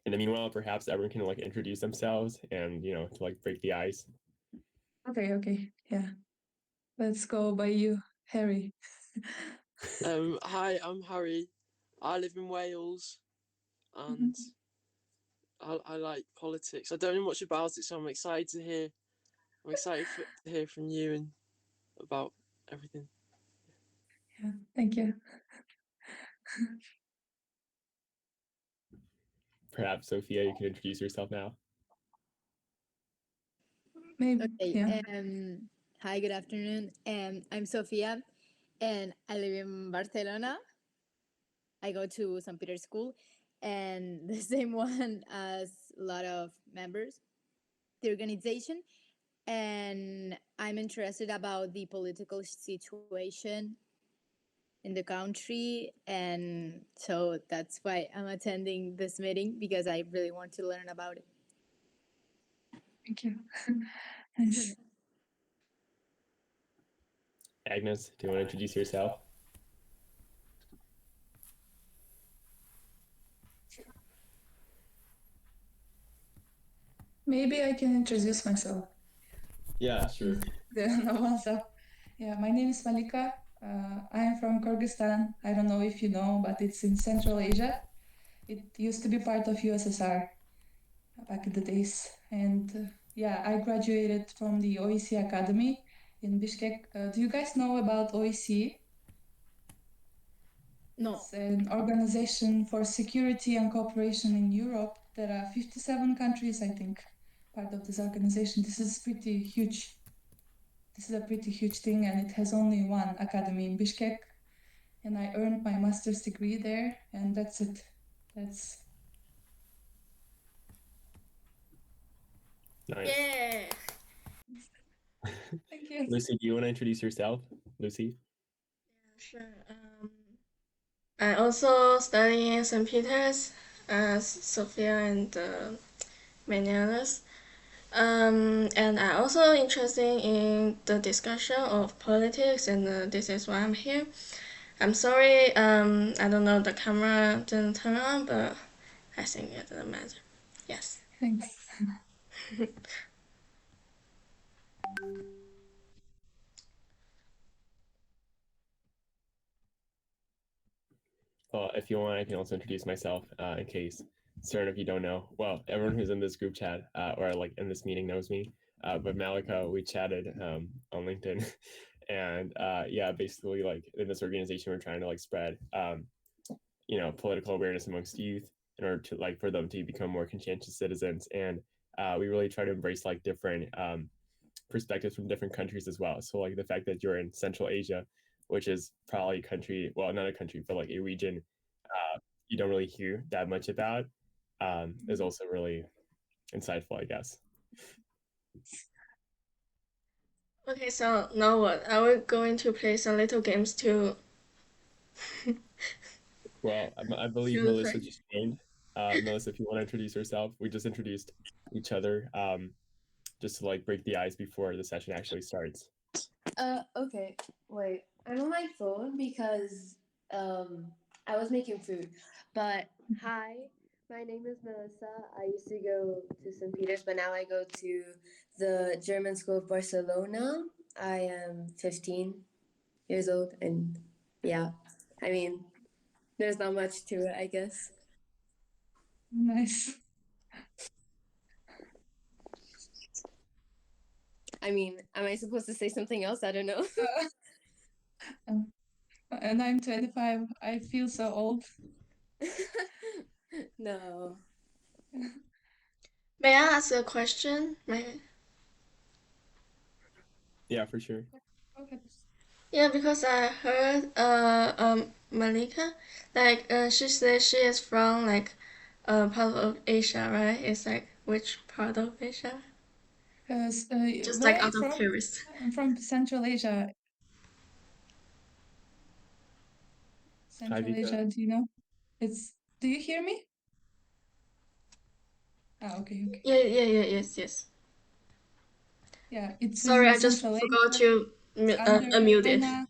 In the meanwhile, perhaps everyone can like introduce themselves and to like break the ice. Okay. Yeah. Let's go by you, Harry. Hi, I'm Harry. I live in Wales, and I like politics. I don't know much about it, so I'm excited to hear. I'm excited to hear from you and about everything. Yeah, thank you. Perhaps Sophia, you can introduce yourself now. Maybe. Okay. Yeah. Hi, good afternoon. I'm Sofia, and I live in Barcelona. I go to St. Peter's School, and the same one as a lot of members, the organization. And I'm interested about the political situation in the country, and so that's why I'm attending this meeting, because I really want to learn about it. Thank you. Nice. Agnes, do you want to introduce yourself? Maybe I can introduce myself. Yeah, sure. Yeah, my name is Malika. I am from Kyrgyzstan. I don't know if you know, but it's in Central Asia. It used to be part of USSR back in the days. And yeah, I graduated from the OESC Academy in Bishkek. Do you guys know about OESC? No. It's an organization for security and cooperation in Europe. There are 57 countries, I think, part of this organization. This is pretty huge. This is a pretty huge thing, and it has only one academy in Bishkek. And I earned my master's degree there, and that's it. That's Nice. Yeah. Thank you. Lucy, do you want to introduce yourself? Lucy? Sure. I also study in St. Peter's as Sophia and many others. And I also interested in the discussion of politics, and this is why I'm here. I'm sorry, I don't know, the camera didn't turn on, but I think it doesn't matter. Yes. Thanks. Well, if you want, I can also introduce myself in case certain of you don't know. Well, everyone who's in this group chat or like in this meeting knows me. But Malika, we chatted on LinkedIn, and yeah, basically like in this organization, we're trying to like spread political awareness amongst youth in order to like for them to become more conscientious citizens, and we really try to embrace like different perspectives from different countries as well. So like the fact that you're in Central Asia, which is probably a country, well, not a country, but like a region you don't really hear that much about, is also really insightful, I guess. Okay, so now what? Are we going to play some little games too? Well, I believe Melissa just joined. Melissa, if you want to introduce yourself, we just introduced each other just to like break the ice before the session actually starts. Okay, wait. I'm on my phone because I was making food. But hi, my name is Melissa. I used to go to St. Peter's, but now I go to the German School of Barcelona. I am 15 years old, and yeah, I mean, there's not much to it, I guess. Nice. I mean, am I supposed to say something else? I don't know. And I'm 25. I feel so old. No. May I ask a question? Yeah, for sure. Okay. Yeah, because I heard Malika, like she said she is from like part of Asia, right? It's like which part of Asia? Just where like are out you of from? curiosity. I'm from Central Asia. Central Vika. Asia, do you know? Do you hear me? Okay. Yes. Yeah, it's Sorry, in I just Central forgot Asia. to It's under unmute it. China.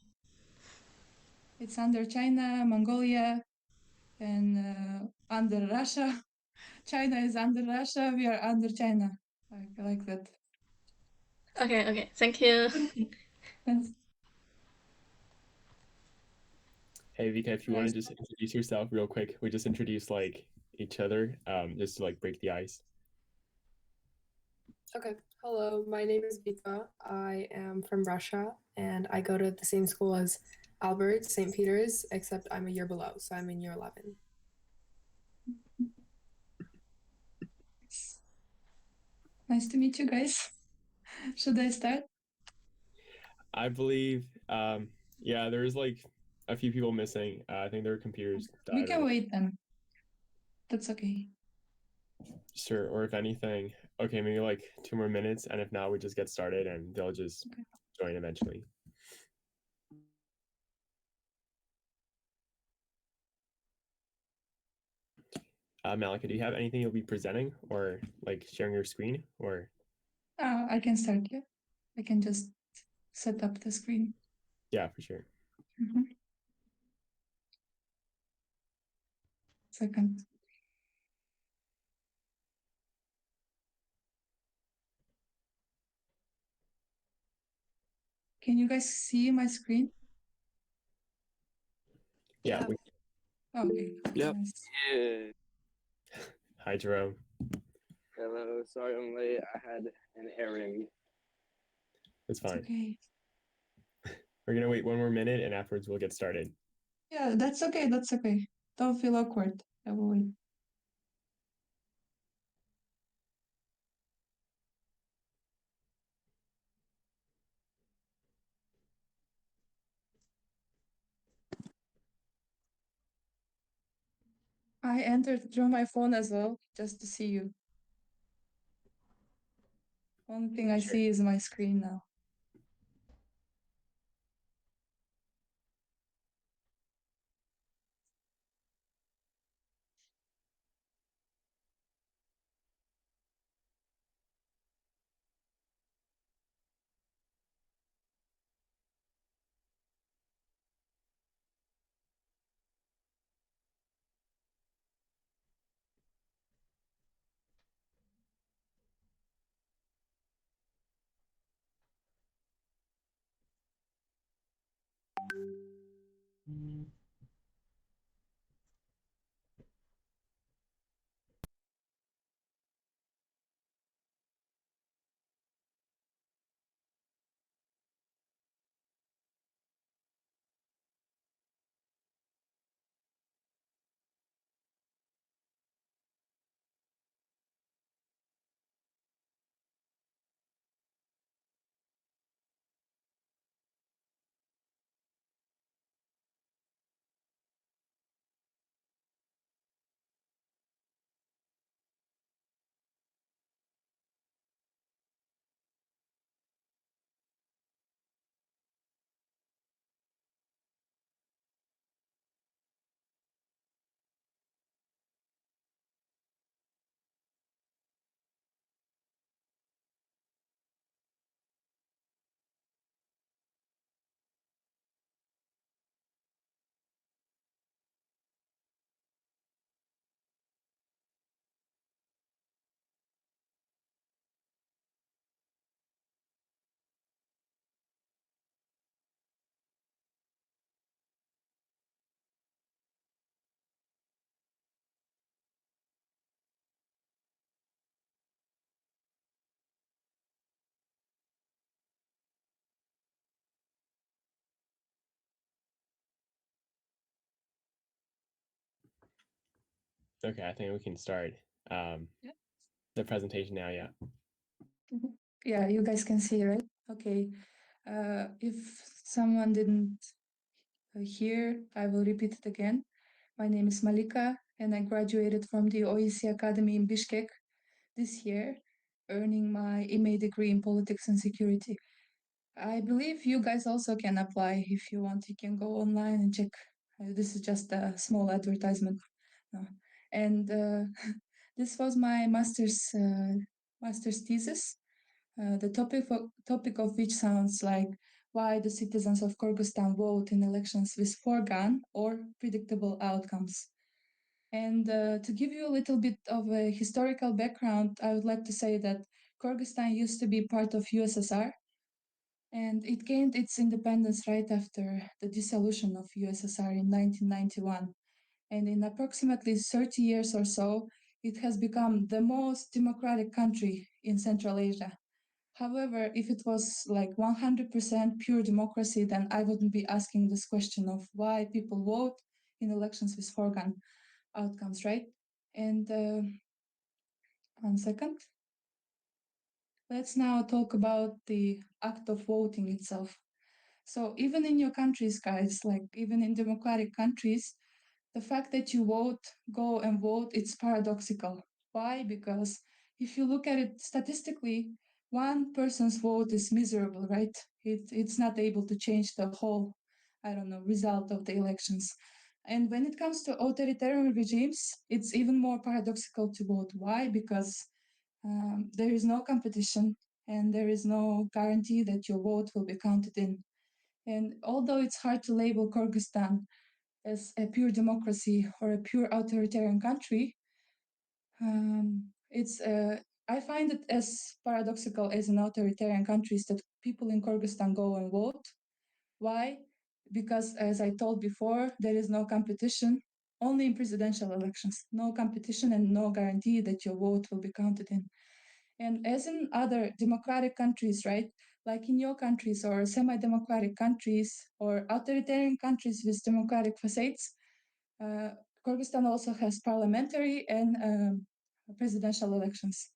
It's under China, Mongolia, and under Russia. China is under Russia. We are under China, like that. Okay. Thank you. Thanks. Hey Vika, if you want to just introduce yourself real quick, we just introduce like each other, just to like break the ice. Okay. Hello, my name is Vika. I am from Russia and I go to the same school as Albert, St. Peter's, except I'm a year below, so I'm in year 11. Nice to meet you guys. Should I start? I believe, yeah, there's like a few people missing. I think their computers died. We can wait then. That's okay. Sure, or if anything, okay, maybe like 2 more minutes, and if not, we just get started and they'll just join eventually. Malika, do you have anything you'll be presenting or like sharing your screen or? I can start, yeah. I can just set up the screen. Yeah, for sure. Second. Can you guys see my screen? Yeah. Okay. Yep. Nice. Yeah. Hi, Jerome. Hello. Sorry I'm late. I had an airing. It's fine. Okay. We're gonna wait 1 more minute, and afterwards we'll get started. Yeah, that's okay. That's okay. Don't feel awkward. I will wait. I entered through my phone as well, just to see you. Only thing I see is my screen now. Okay, I think we can start the presentation now. Yeah. Yeah, you guys can see, right? Okay. If someone didn't hear, I will repeat it again. My name is Malika, and I graduated from the OESC Academy in Bishkek this year, earning my MA degree in politics and security. I believe you guys also can apply if you want. You can go online and check. This is just a small advertisement. No. And this was my master's thesis. The topic of which sounds like why the citizens of Kyrgyzstan vote in elections with foregone or predictable outcomes. And to give you a little bit of a historical background, I would like to say that Kyrgyzstan used to be part of USSR, and it gained its independence right after the dissolution of USSR in 1991. And in approximately 30 years or so, it has become the most democratic country in Central Asia. However, if it was like 100% pure democracy, then I wouldn't be asking this question of why people vote in elections with foregone outcomes, right? And 1 second. Let's now talk about the act of voting itself. So even in your countries, guys, like even in democratic countries, the fact that you go and vote, it's paradoxical. Why? Because if you look at it statistically, one person's vote is miserable, right? It's not able to change the whole, result of the elections. And when it comes to authoritarian regimes, it's even more paradoxical to vote. Why? Because there is no competition and there is no guarantee that your vote will be counted in. And although it's hard to label Kyrgyzstan as a pure democracy or a pure authoritarian country, I find it as paradoxical as in authoritarian countries that people in Kyrgyzstan go and vote. Why? Because, as I told before, there is no competition, only in presidential elections, no competition and no guarantee that your vote will be counted in. And as in other democratic countries, right, like in your countries or semi-democratic countries or authoritarian countries with democratic facades, Kyrgyzstan also has parliamentary and presidential elections.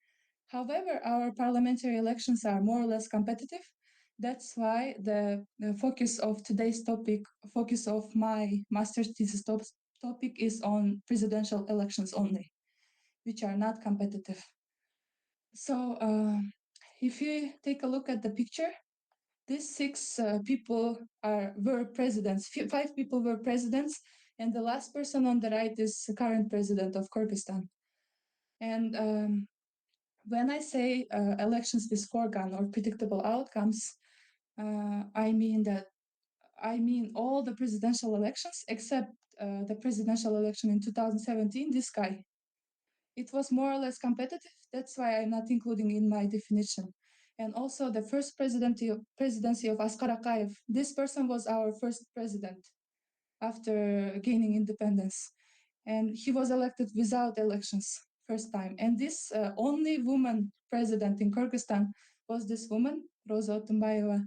However, our parliamentary elections are more or less competitive. That's why the focus of today's topic, focus of my master's thesis topic is on presidential elections only, which are not competitive. So if you take a look at the picture, these six people were presidents. 5 people were presidents, and the last person on the right is the current president of Kyrgyzstan. And when I say elections with foregone or predictable outcomes, I mean all the presidential elections except the presidential election in 2017, this guy. It was more or less competitive. That's why I'm not including in my definition. And also the first presidency of Askar Akayev. This person was our first president after gaining independence. And he was elected without elections first time. And this only woman president in Kyrgyzstan was this woman, Rosa Otunbayeva.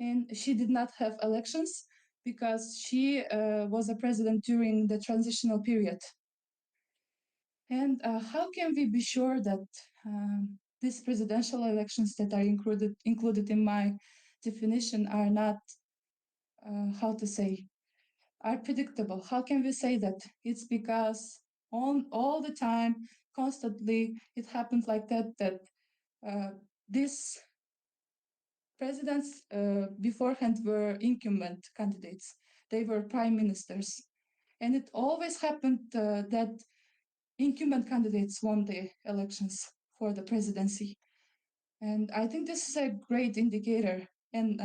And she did not have elections because she was a president during the transitional period. And how can we be sure that these presidential elections that are included in my definition are not, are predictable? How can we say that? It's because all the time, constantly, it happened like that these presidents beforehand were incumbent candidates. They were prime ministers. And it always happened that incumbent candidates won the elections for the presidency. And I think this is a great indicator. And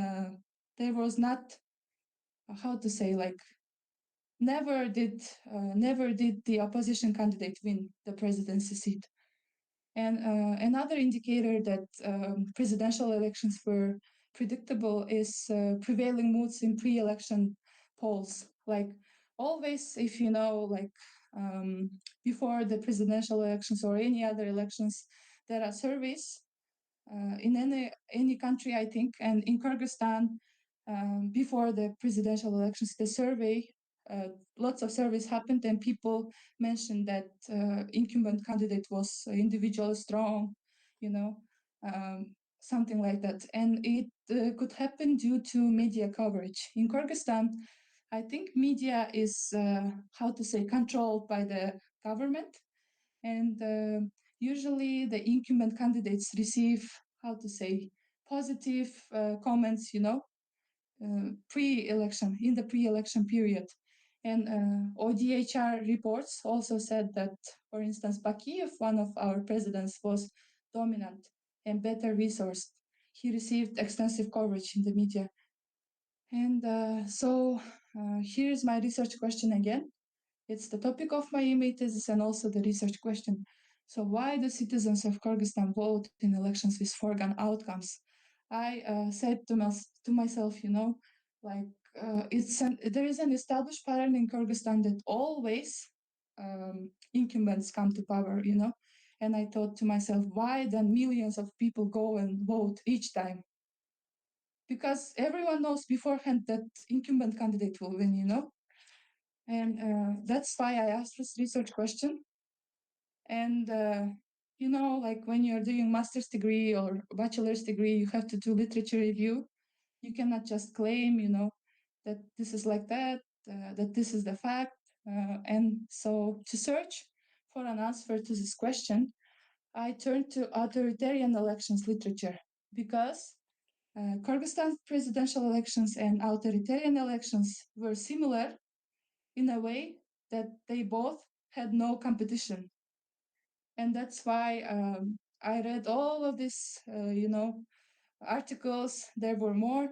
there was not, never did the opposition candidate win the presidency seat. And another indicator that presidential elections were predictable is prevailing moods in pre-election polls. Like always, if you know, before the presidential elections or any other elections, there are surveys in any country, I think, and in Kyrgyzstan, before the presidential elections, lots of surveys happened, and people mentioned that incumbent candidate was individually strong, something like that, and it could happen due to media coverage. In Kyrgyzstan, I think media is controlled by the government, and usually the incumbent candidates receive positive comments, pre-election, in the pre-election period. And ODHR reports also said that, for instance, Bakiyev, one of our presidents, was dominant and better resourced. He received extensive coverage in the media. And here's my research question again. It's the topic of my MA thesis and also the research question. So why do citizens of Kyrgyzstan vote in elections with foregone outcomes? I said to myself, like there is an established pattern in Kyrgyzstan that always incumbents come to power, and I thought to myself, why then millions of people go and vote each time? Because everyone knows beforehand that incumbent candidate will win, and that's why I asked this research question. And like when you're doing master's degree or bachelor's degree, you have to do literature review. You cannot just claim, that this is like that, that this is the fact. And so to search for an answer to this question, I turned to authoritarian elections literature because Kyrgyzstan's presidential elections and authoritarian elections were similar in a way that they both had no competition. And that's why I read all of these, articles. There were more,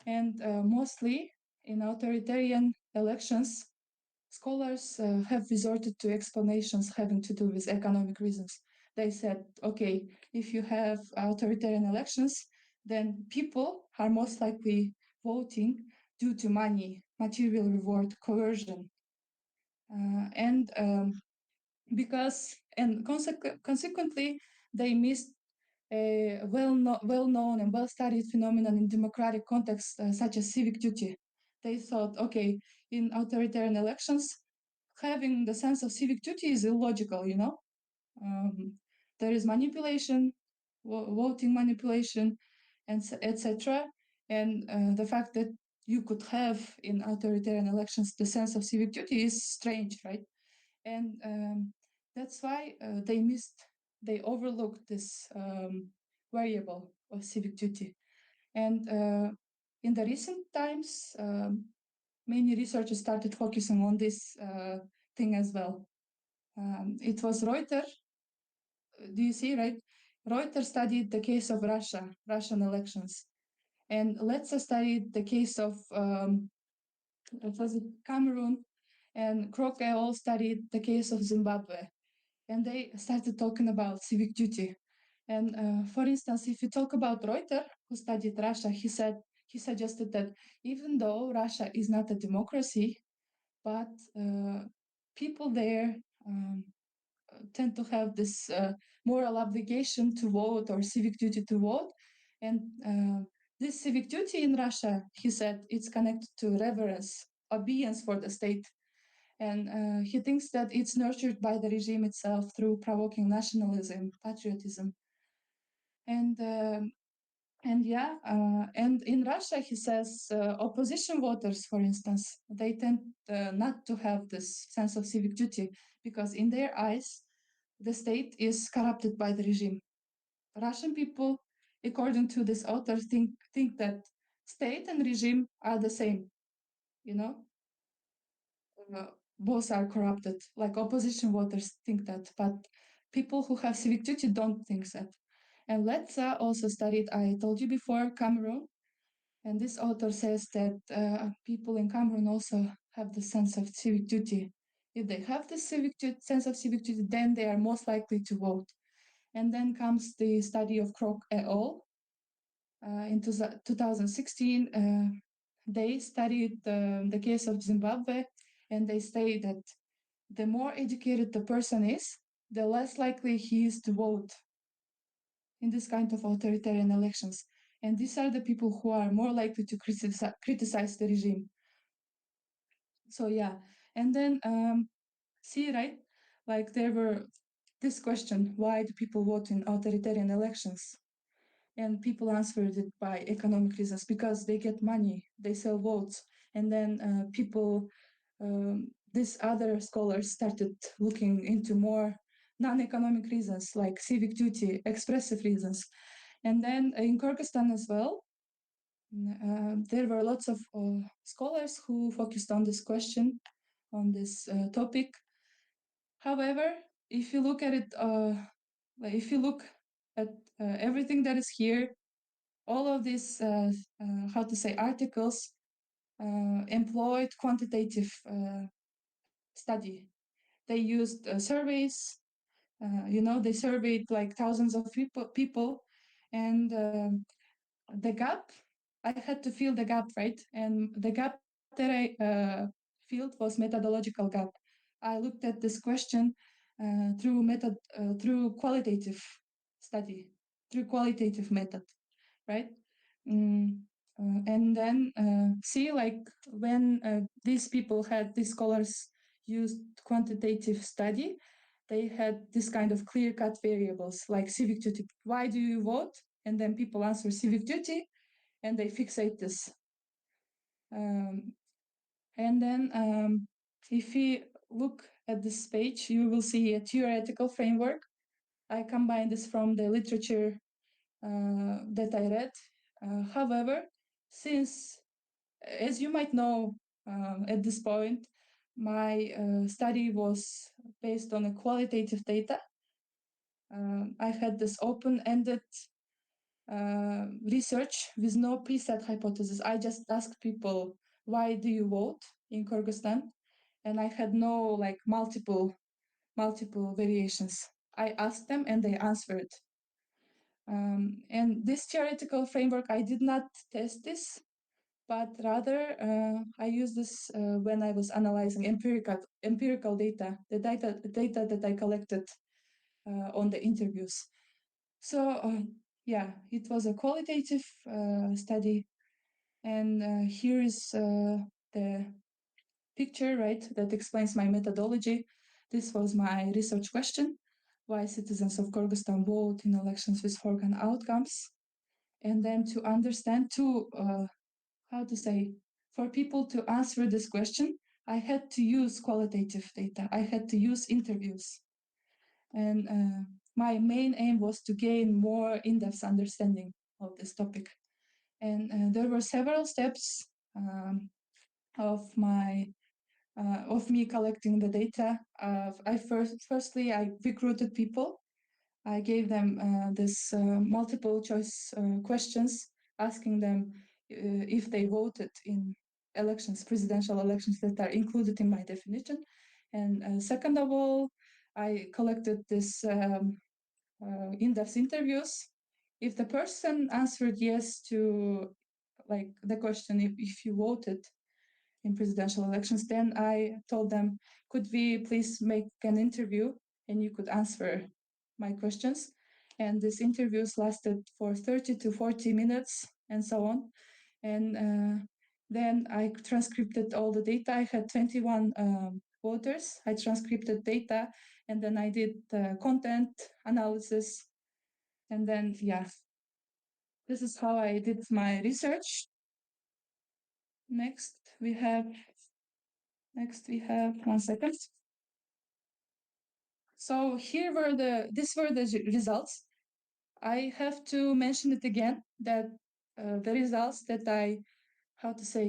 and mostly in authoritarian elections, scholars have resorted to explanations having to do with economic reasons. They said, okay, if you have authoritarian elections, then people are most likely voting due to money, material reward, coercion. Consequently, they missed a well-known and well-studied phenomenon in democratic contexts, such as civic duty. They thought, okay, in authoritarian elections, having the sense of civic duty is illogical, there is manipulation, voting manipulation, and etc. And the fact that you could have in authoritarian elections the sense of civic duty is strange, right? And that's why they overlooked this variable of civic duty. And in the recent times, many researchers started focusing on this thing as well. It was Reuters, do you see, right? Reuters studied the case of Russian elections. And Let's studied the case of Cameroon, and Kroc et al. Studied the case of Zimbabwe. And they started talking about civic duty. And for instance, if you talk about Reuters, who studied Russia, he suggested that even though Russia is not a democracy, but people there tend to have this moral obligation to vote or civic duty to vote. And this civic duty in Russia, he said, it's connected to reverence, obedience for the state. And he thinks that it's nurtured by the regime itself through provoking nationalism, patriotism. And in Russia, he says, opposition voters, for instance, they tend not to have this sense of civic duty because in their eyes, the state is corrupted by the regime. Russian people, according to this author, think that state and regime are the same, both are corrupted. Like opposition voters think that, but people who have civic duty don't think that. And Letza also studied, I told you before, Cameroon. And this author says that people in Cameroon also have the sense of civic duty. If they have the sense of civic duty, then they are most likely to vote. And then comes the study of Kroc et al. In 2016, they studied the case of Zimbabwe, and they say that the more educated the person is, the less likely he is to vote in this kind of authoritarian elections. And these are the people who are more likely to criticize the regime. So yeah, and then see, right? Like there were this question, why do people vote in authoritarian elections? And people answered it by economic reasons, because they get money, they sell votes. And then these other scholars started looking into more non-economic reasons like civic duty, expressive reasons. And then in Kyrgyzstan as well, there were lots of scholars who focused on this question, on this topic. However, if you look at it, if you look at everything that is here, all of these, articles employed quantitative study. They used surveys. They surveyed like thousands of people, and the gap, I had to fill the gap, right? And the gap that I filled was methodological gap. I looked at this question through qualitative study, through qualitative method, right? And then see, like, when these scholars used quantitative study, they had this kind of clear-cut variables like civic duty. Why do you vote? And then people answer civic duty, and they fixate this. And then if we look at this page, you will see a theoretical framework. I combined this from the literature that I read. However, since, as you might know at this point, my study was based on a qualitative data. I had this open-ended research with no preset hypothesis. I just asked people, why do you vote in Kyrgyzstan? And I had no multiple variations. I asked them and they answered. And this theoretical framework, I did not test this, but rather I used this when I was analyzing empirical data, the data that I collected on the interviews. So yeah, it was a qualitative study, and here is the picture, right, that explains my methodology. This was my research question: why citizens of Kyrgyzstan vote in elections with foregone outcomes? And then to understand, for people to answer this question, I had to use qualitative data. I had to use interviews. And my main aim was to gain more in-depth understanding of this topic. And there were several steps of me collecting the data. Firstly, I recruited people. I gave them this multiple choice questions, asking them if they voted in presidential elections that are included in my definition. And second of all, I collected this in-depth interviews. If the person answered yes to the question, if you voted in presidential elections, then I told them, could we please make an interview and you could answer my questions? And these interviews lasted for 30 to 40 minutes and so on. And then I transcripted all the data. I had 21 voters. I transcripted data, and then I did content analysis. And then, yeah, this is how I did my research. Next, we have, one second. So these were the results. I have to mention it again that the results that I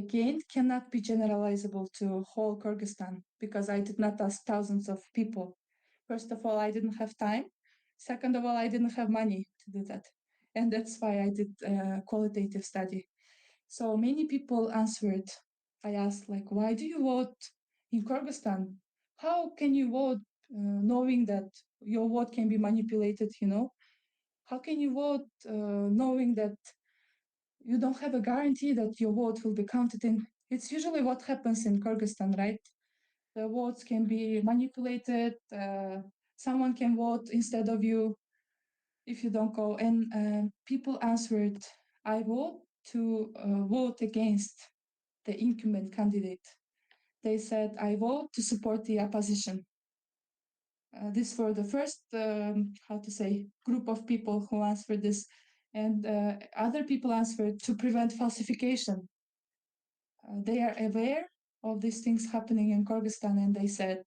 gained cannot be generalizable to whole Kyrgyzstan, because I did not ask thousands of people. First of all, I didn't have time. Second of all, I didn't have money to do that. And that's why I did a qualitative study. So many people answered. I asked, why do you vote in Kyrgyzstan? How can you vote knowing that your vote can be manipulated, How can you vote knowing that you don't have a guarantee that your vote will be counted in? It's usually what happens in Kyrgyzstan, right? The votes can be manipulated. Someone can vote instead of you if you don't go. And people answered, I vote to vote against the incumbent candidate. They said, I vote to support the opposition. This for the first, group of people who answered this. And other people answered to prevent falsification. They are aware of these things happening in Kyrgyzstan, and they said,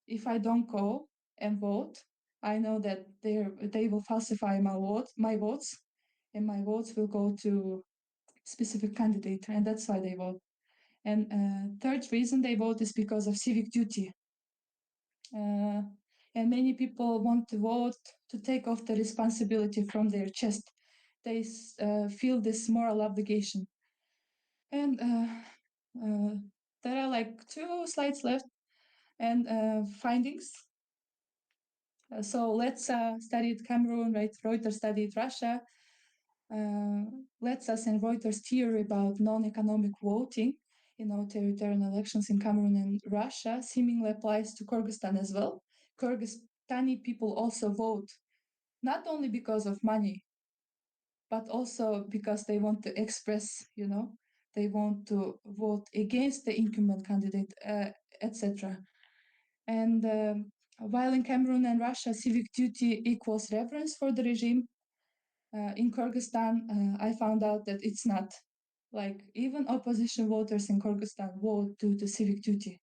if I don't go and vote, I know that they will falsify my votes, and my votes will go to specific candidate, and that's why they vote. And third reason they vote is because of civic duty. And many people want to vote to take off the responsibility from their chest. They feel this moral obligation. And like 2 slides left, and findings. So let's studied Cameroon, right? Reuters studied Russia. Let's us and Reuters theory about non-economic voting in authoritarian elections in Cameroon and Russia seemingly applies to Kyrgyzstan as well. Kyrgyzstani people also vote not only because of money, but also because they want to express, they want to vote against the incumbent candidate, etc. And while in Cameroon and Russia, civic duty equals reverence for the regime, in Kyrgyzstan, I found out that it's not. Like, even opposition voters in Kyrgyzstan vote due to civic duty.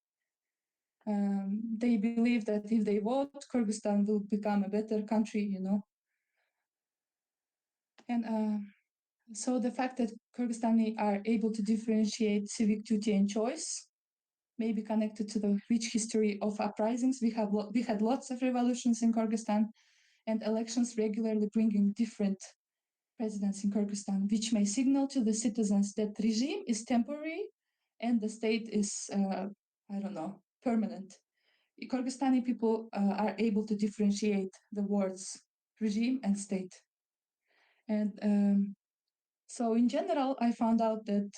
They believe that if they vote, Kyrgyzstan will become a better country, And so the fact that Kyrgyzstani are able to differentiate civic duty and choice may be connected to the rich history of uprisings. We had lots of revolutions in Kyrgyzstan, and elections regularly bringing different presidents in Kyrgyzstan, which may signal to the citizens that regime is temporary and the state is, permanent. Kyrgyzstani people are able to differentiate the words regime and state. And so in general, I found out that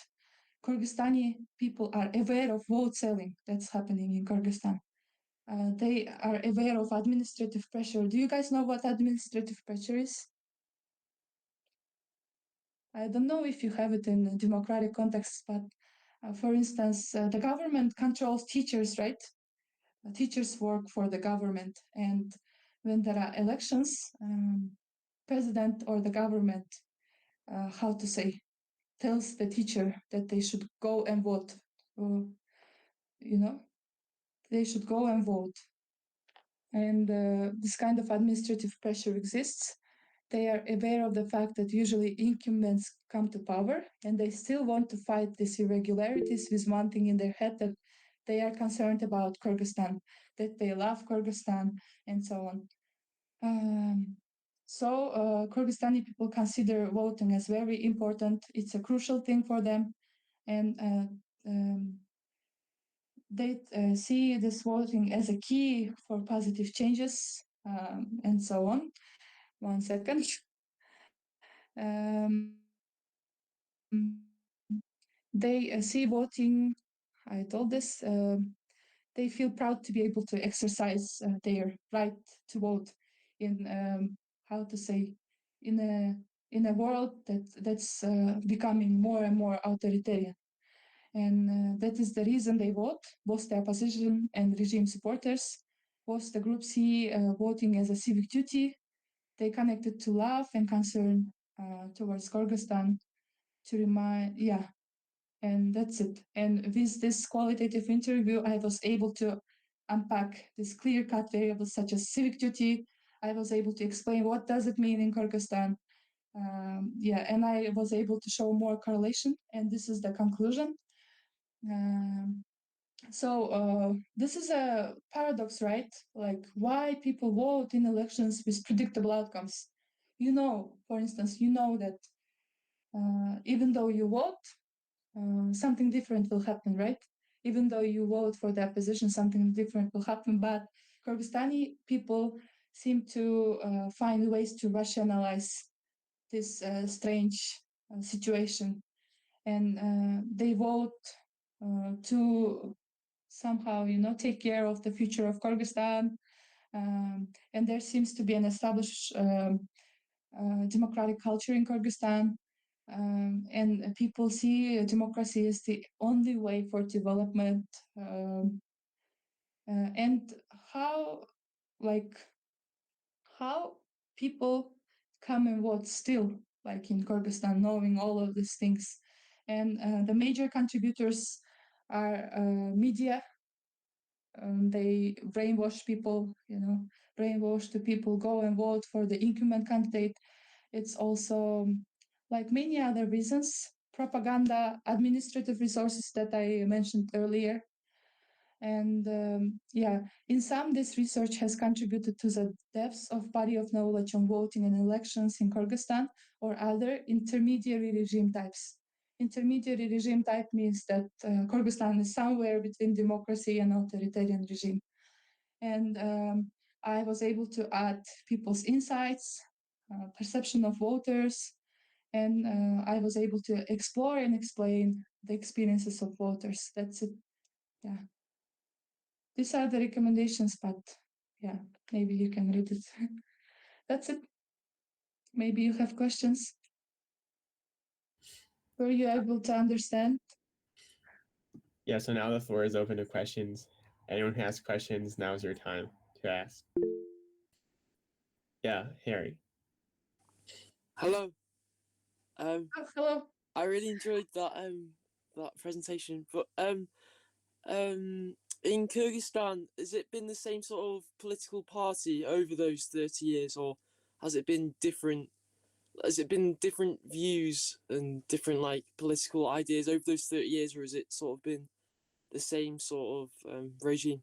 Kyrgyzstani people are aware of vote selling that's happening in Kyrgyzstan. They are aware of administrative pressure. Do you guys know what administrative pressure is? I don't know if you have it in a democratic context, but for instance, the government controls teachers, right? Teachers work for the government, and when there are elections, president or the government, tells the teacher that they should go and vote. They should go and vote. And this kind of administrative pressure exists. They are aware of the fact that usually incumbents come to power, and they still want to fight these irregularities with one thing in their head, that they are concerned about Kyrgyzstan, that they love Kyrgyzstan, and so on. So Kyrgyzstani people consider voting as very important. It's a crucial thing for them, and they see this voting as a key for positive changes, and so on. 1 second. They see voting, I told this, they feel proud to be able to exercise their right to vote in, in a world that's becoming more and more authoritarian. And that is the reason they vote, both the opposition and regime supporters. Both the groups see voting as a civic duty. They connected to love and concern towards Kyrgyzstan to remind, and that's it. And with this qualitative interview, I was able to unpack these clear-cut variables such as civic duty. I was able to explain what does it mean in Kyrgyzstan. And I was able to show more correlation, and this is the conclusion. So this is a paradox, right? Like, why people vote in elections with predictable outcomes? For instance, that even though you vote, something different will happen, right? Even though you vote for the opposition, something different will happen. But Kyrgyzstani people seem to find ways to rationalize this strange situation. And they vote to somehow, take care of the future of Kyrgyzstan. And there seems to be an established democratic culture in Kyrgyzstan. And people see democracy as the only way for development. And how people come and vote still, like in Kyrgyzstan, knowing all of these things. And the major contributors are media. They brainwash people, brainwash the people, go and vote for the incumbent candidate. It's also, like many other reasons, propaganda, administrative resources that I mentioned earlier. And in sum, this research has contributed to the depths of body of knowledge on voting and elections in Kyrgyzstan or other intermediary regime types. intermediary regime type means that Kyrgyzstan is somewhere between democracy and authoritarian regime. And I was able to add people's insights, perception of voters, and I was able to explore and explain the experiences of voters. That's it. Yeah. These are the recommendations, but yeah, maybe you can read it. That's it. Maybe you have questions. Were you able to understand? Yeah, so now the floor is open to questions. Anyone who has questions, now's your time to ask. Yeah, Harry. Hello. Oh, hello. I really enjoyed that presentation. But in Kyrgyzstan, has it been the same sort of political party over those 30 years, or has it been different? Has it been different views and different like political ideas over those 30 years, or has it sort of been the same sort of regime?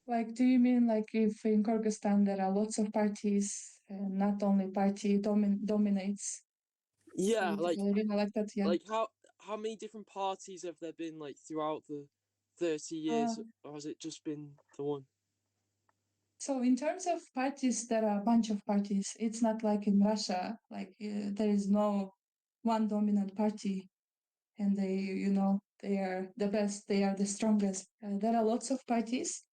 Like, do you mean like if in Kyrgyzstan there are lots of parties, not only party dominates? Yeah, like that, yeah. Like how many different parties have there been like throughout the 30 years, or has it just been the one? So in terms of parties, there are a bunch of parties. It's not like in Russia, like there is no one dominant party and they are the best, they are the strongest. There are lots of parties.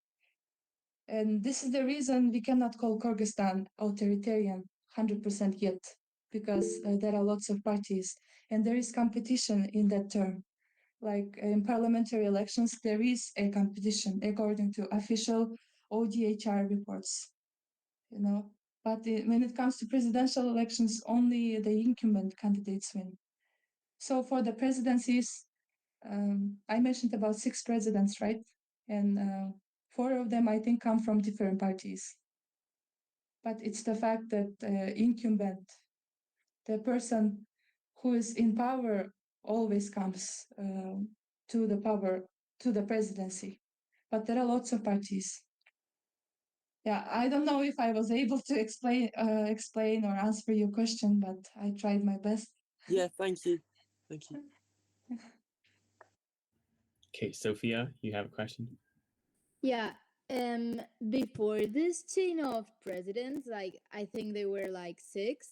And this is the reason we cannot call Kyrgyzstan authoritarian 100% yet, because there are lots of parties and there is competition in that term. Like in parliamentary elections, there is a competition according to official ODHR reports, But when it comes to presidential elections, only the incumbent candidates win. So for the presidencies, I mentioned about 6 presidents, right? And 4 of them, I think, come from different parties. But it's the fact that incumbent, the person who is in power, always comes to the power, to the presidency. But there are lots of parties. Yeah, I don't know if I was able to explain or answer your question, but I tried my best. Yeah, thank you. Thank you. Okay, Sophia, you have a question? Yeah. Before this chain of presidents, like I think they were like 6.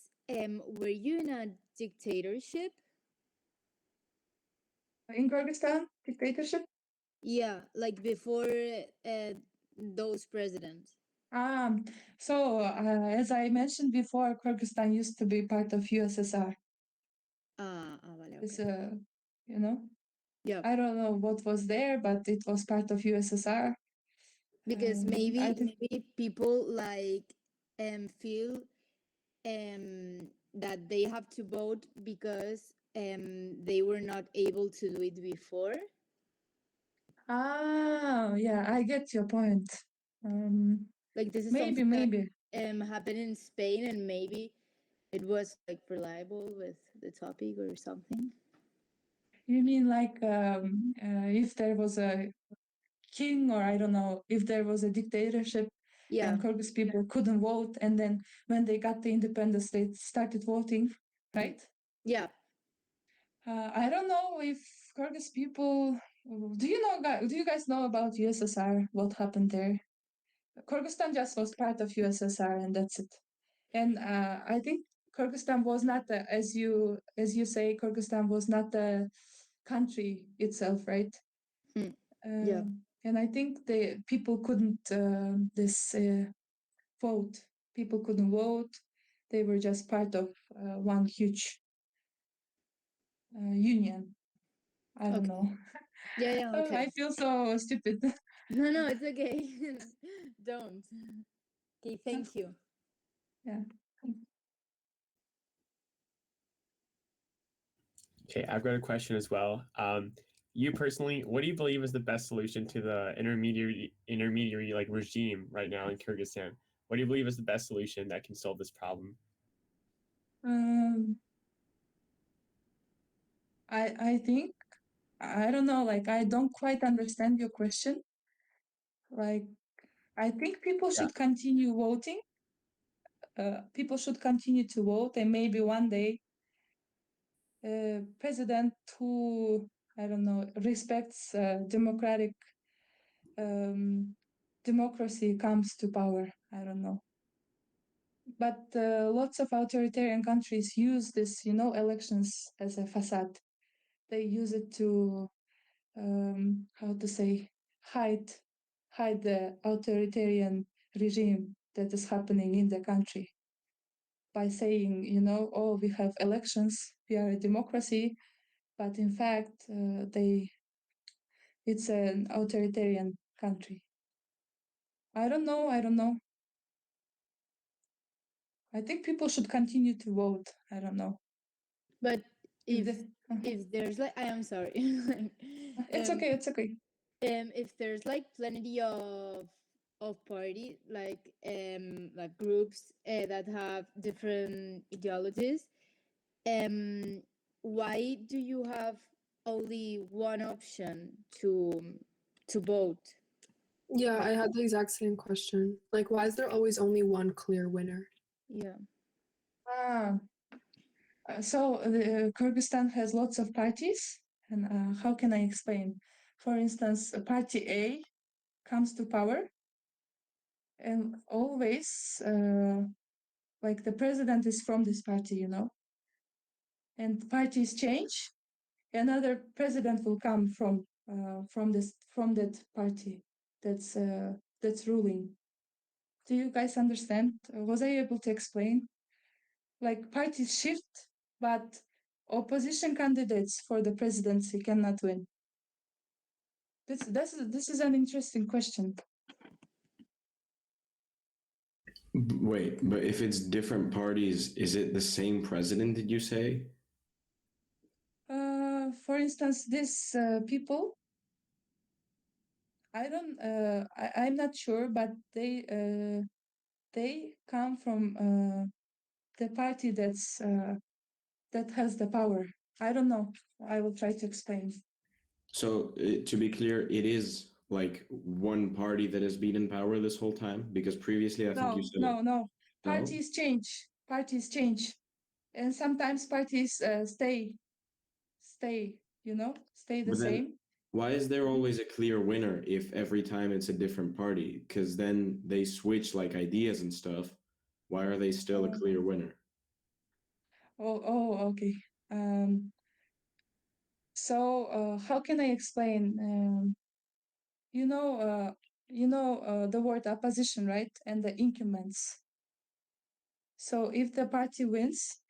Were you in a dictatorship? In Kyrgyzstan, dictatorship? Yeah, like before those presidents. So as I mentioned before, Kyrgyzstan used to be part of USSR. Vale, It's okay. Yeah. I don't know what was there, but it was part of USSR. Because maybe people like feel that they have to vote because they were not able to do it before. Yeah, I get your point. Like this is maybe that, happened in Spain, and maybe it was like reliable with the topic or something. You mean like if there was a king, or I don't know, if there was a dictatorship, and Kyrgyz people couldn't vote, and then when they got the independence, they started voting, right? Yeah. I don't know if Kyrgyz people. Do you guys know about USSR? What happened there? Kyrgyzstan just was part of USSR, and that's it. And I think Kyrgyzstan was not as you say, Kyrgyzstan was not the country itself, right? Yeah. And I think the people couldn't vote. People couldn't vote. They were just part of one huge union. I don't know. Yeah, okay. I feel so stupid. No, it's okay. Don't. Okay, thank you. Yeah. Okay, I've got a question as well. You personally, what do you believe is the best solution to the intermediary like regime right now in Kyrgyzstan? What do you believe is the best solution that can solve this problem? I think, I don't know, like I don't quite understand your question. Like, I think people should continue voting. People should continue to vote, and maybe one day president who, I don't know, respects democratic democracy comes to power. I don't know. But lots of authoritarian countries use this, elections as a facade. They use it to, how to say, hide the authoritarian regime that is happening in the country by saying, oh, we have elections, we are a democracy, but in fact, it's an authoritarian country. I don't know. I think people should continue to vote. I don't know. But if there's like, I am sorry. It's okay. If there's like plenty of party like groups that have different ideologies, why do you have only one option to vote? Yeah, I had the exact same question. Like, why is there always only one clear winner? Yeah. So Kyrgyzstan has lots of parties, and how can I explain? For instance, Party A comes to power, and always, like the president is from this party, and parties change. Another president will come from that party that's ruling. Do you guys understand? Was I able to explain? Like parties shift, but opposition candidates for the presidency cannot win. This is an interesting question. Wait, but if it's different parties, is it the same president, did you say? For instance, these people, I'm not sure, but they come from the party that has the power. I don't know. I will try to explain. So to be clear, it is like one party that has been in power this whole time? Because previously I think you said... No. Parties change. And sometimes parties stay the same. Why is there always a clear winner if every time it's a different party? Because then they switch like ideas and stuff. Why are they still a clear winner? Oh, okay. So how can I explain? The word opposition, right? And the incumbents. So if the party wins,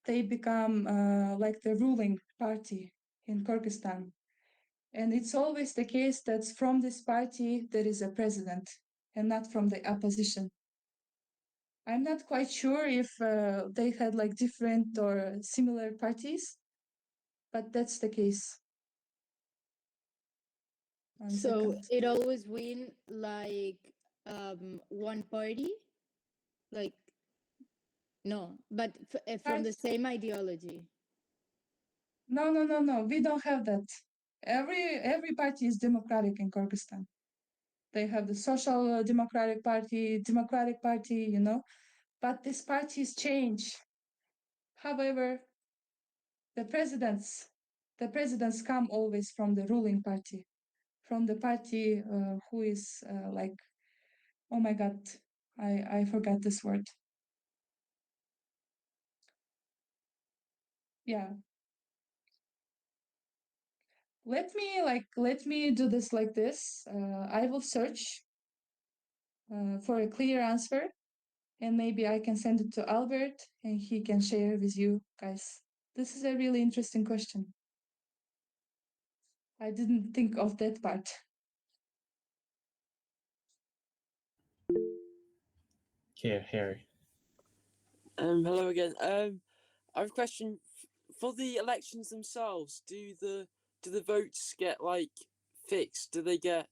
they become like the ruling party in Kyrgyzstan. And it's always the case that from this party, there is a president and not from the opposition. I'm not quite sure if they had like different or similar parties, but that's the case. So it always win like one party? Like, no, but from the same ideology. No. We don't have that. Every party is democratic in Kyrgyzstan. They have the Social Democratic Party, but these parties change. However, the presidents come always from the ruling party, from the party who is like, oh my God, I forgot this word. Yeah. Let me do this like this. I will search for a clear answer, and maybe I can send it to Albert and he can share with you guys. This is a really interesting question. I didn't think of that part. Yeah, Harry. Hello again. I have a question for the elections themselves. Do the votes get like fixed? Do they get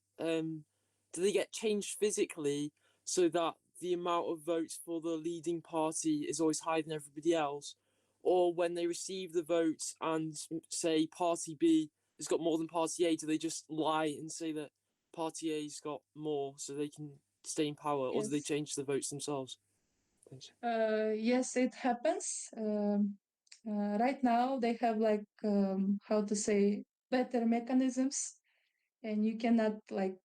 changed physically so that the amount of votes for the leading party is always higher than everybody else? Or when they receive the votes and say Party B has got more than Party A, do they just lie and say that Party A's got more so they can stay in power? Or do they change the votes themselves? Thanks. Yes, it happens. Right now, they have like how to say better mechanisms, and you cannot like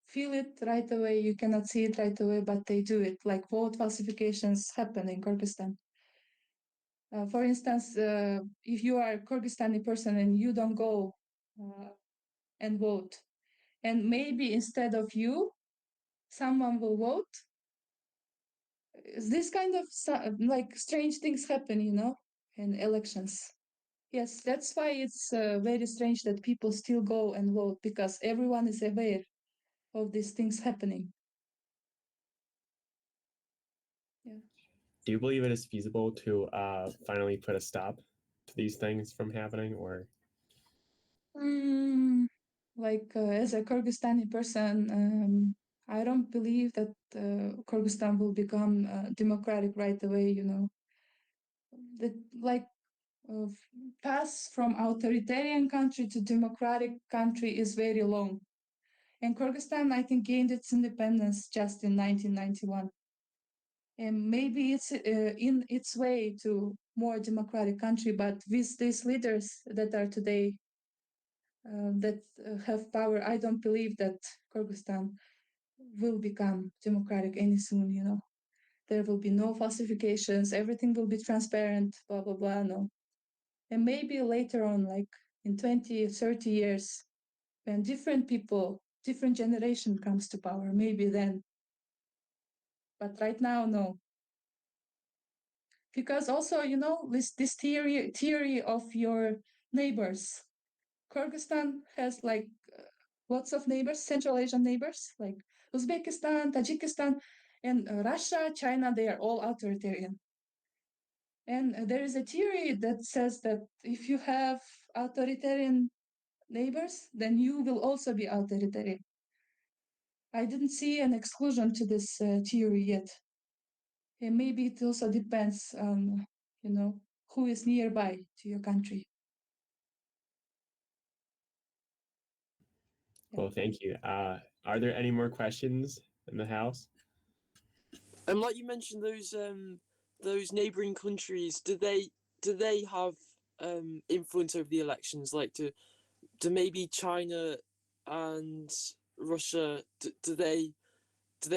feel it right away. You cannot see it right away, but they do it. Like vote falsifications happen in Kyrgyzstan. For instance, if you are a Kyrgyzstani person and you don't go and vote, and maybe instead of you, someone will vote. This kind of like strange things happen, you know, in elections. Yes, that's why it's very strange that people still go and vote, because everyone is aware of these things happening. Yeah. Do you believe it is feasible to finally put a stop to these things from happening, or? Like as a Kyrgyzstani person, I don't believe that Kyrgyzstan will become democratic right away. You know, that like path from authoritarian country to democratic country is very long. And Kyrgyzstan, I think, gained its independence just in 1991. And maybe it's in its way to more democratic country, but with these leaders that are today that have power, I don't believe that Kyrgyzstan will become democratic any soon, you know. There will be no falsifications, everything will be transparent, blah, blah, blah, no. And maybe later on, like in 20, 30 years, when different people, different generation comes to power, maybe then. But right now, no. Because also, you know, this theory of your neighbors. Kyrgyzstan has like lots of neighbors, Central Asian neighbors, like Uzbekistan, Tajikistan, and Russia, China, they are all authoritarian. And there is a theory that says that if you have authoritarian neighbors, then you will also be authoritarian. I didn't see an exclusion to this theory yet. And maybe it also depends on, you know, who is nearby to your country. Well, thank you. Are there any more questions in the house? Like you mentioned, those neighboring countries, do they have influence over the elections? Like, do maybe China and Russia, do they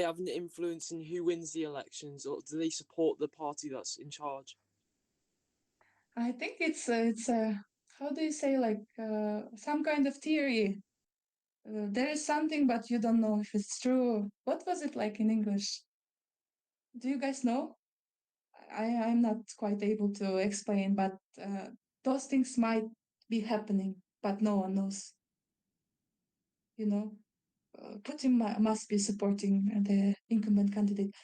have an influence in who wins the elections, or do they support the party that's in charge? I think it's how do you say, like some kind of theory. There is something, but you don't know if it's true. What was it like in English? Do you guys know? I'm not quite able to explain, but those things might be happening, but no one knows. You know, Putin must be supporting the incumbent candidate.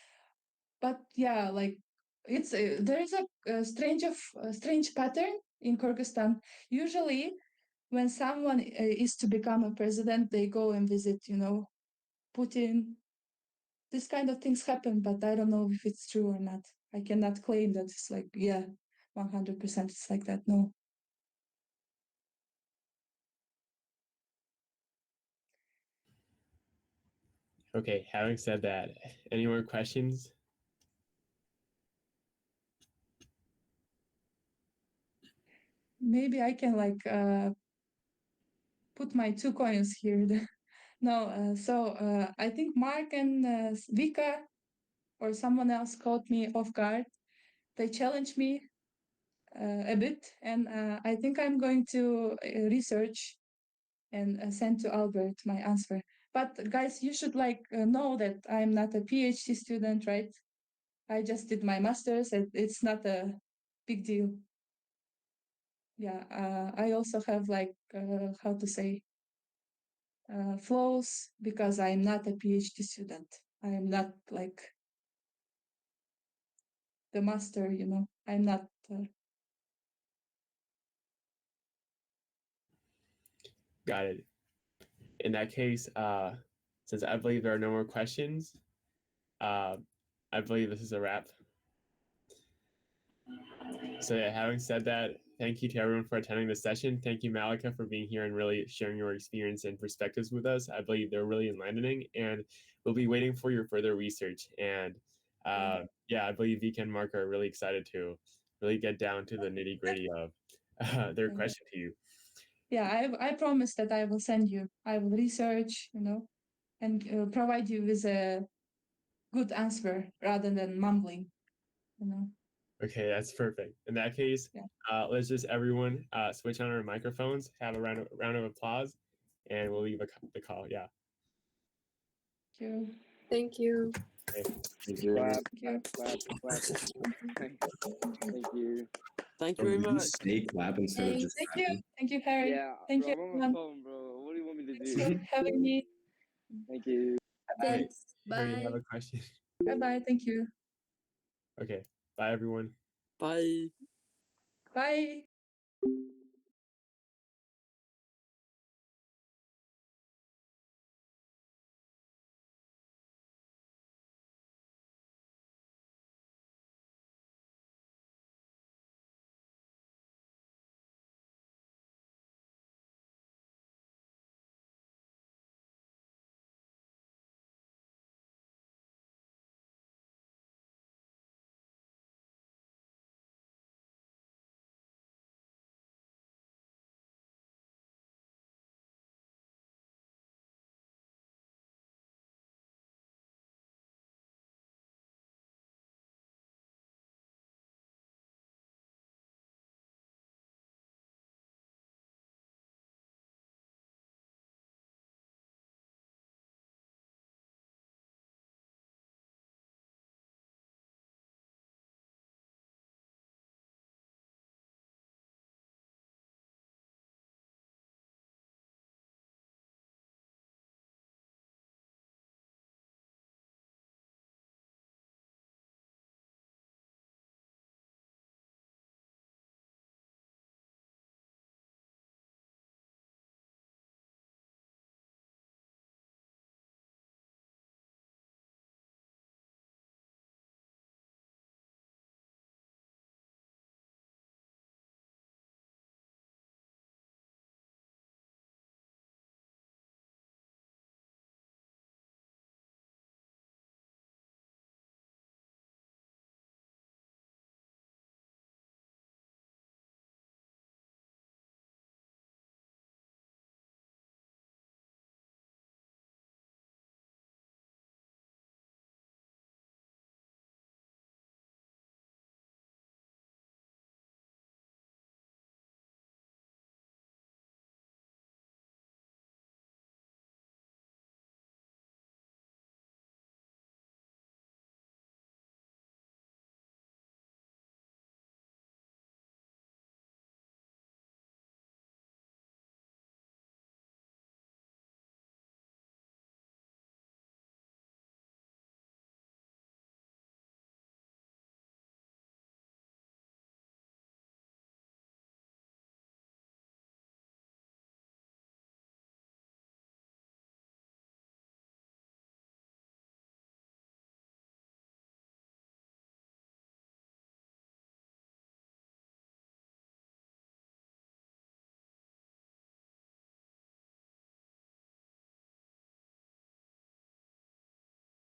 But yeah, like it's there is a strange pattern in Kyrgyzstan. Usually, when someone is to become a president, they go and visit, you know, Putin. This kind of things happen, but I don't know if it's true or not. I cannot claim that it's like, yeah, 100% it's like that. No. Okay, having said that, any more questions? Maybe I can like put my 2 coins here. No, so I think Mark and Vika or someone else caught me off guard. They challenged me a bit, and I think I'm going to research and send to Albert my answer. But guys, you should like know that I'm not a PhD student, right? I just did my master's, and it's not a big deal. Yeah, I also have like how to say flaws because I'm not a PhD student. I'm not like the master, you know. I'm not. Got it. In that case, since I believe there are no more questions, I believe this is a wrap. So yeah, having said that, thank you to everyone for attending this session. Thank you, Malika, for being here and really sharing your experience and perspectives with us. I believe they're really enlightening, and we'll be waiting for your further research. And yeah, I believe Vika and Mark are really excited to really get down to the nitty gritty of their Yeah. question to you. Yeah, I promise that I will send you. I will research, and provide you with a good answer rather than mumbling, Okay, that's perfect. In that case, Yeah. let's just everyone switch on our microphones, have a round of applause, and we'll leave the call. Yeah. Thank you. Thank you. Okay. Thank you. Clap, Thank you. clap, clap, clap. Thank you. Thank you Bro, very did you much. say clap instead of Thanks. just Thank you. clapping? Thank you, Harry. Yeah, Thank bro, you, I'm on my everyone. phone, bro. What do you want me to Thanks do? for having me. Thank you. Thanks. Harry, you have Bye. a question? Bye-bye. Thank you. Okay. Bye, everyone. Bye. Bye.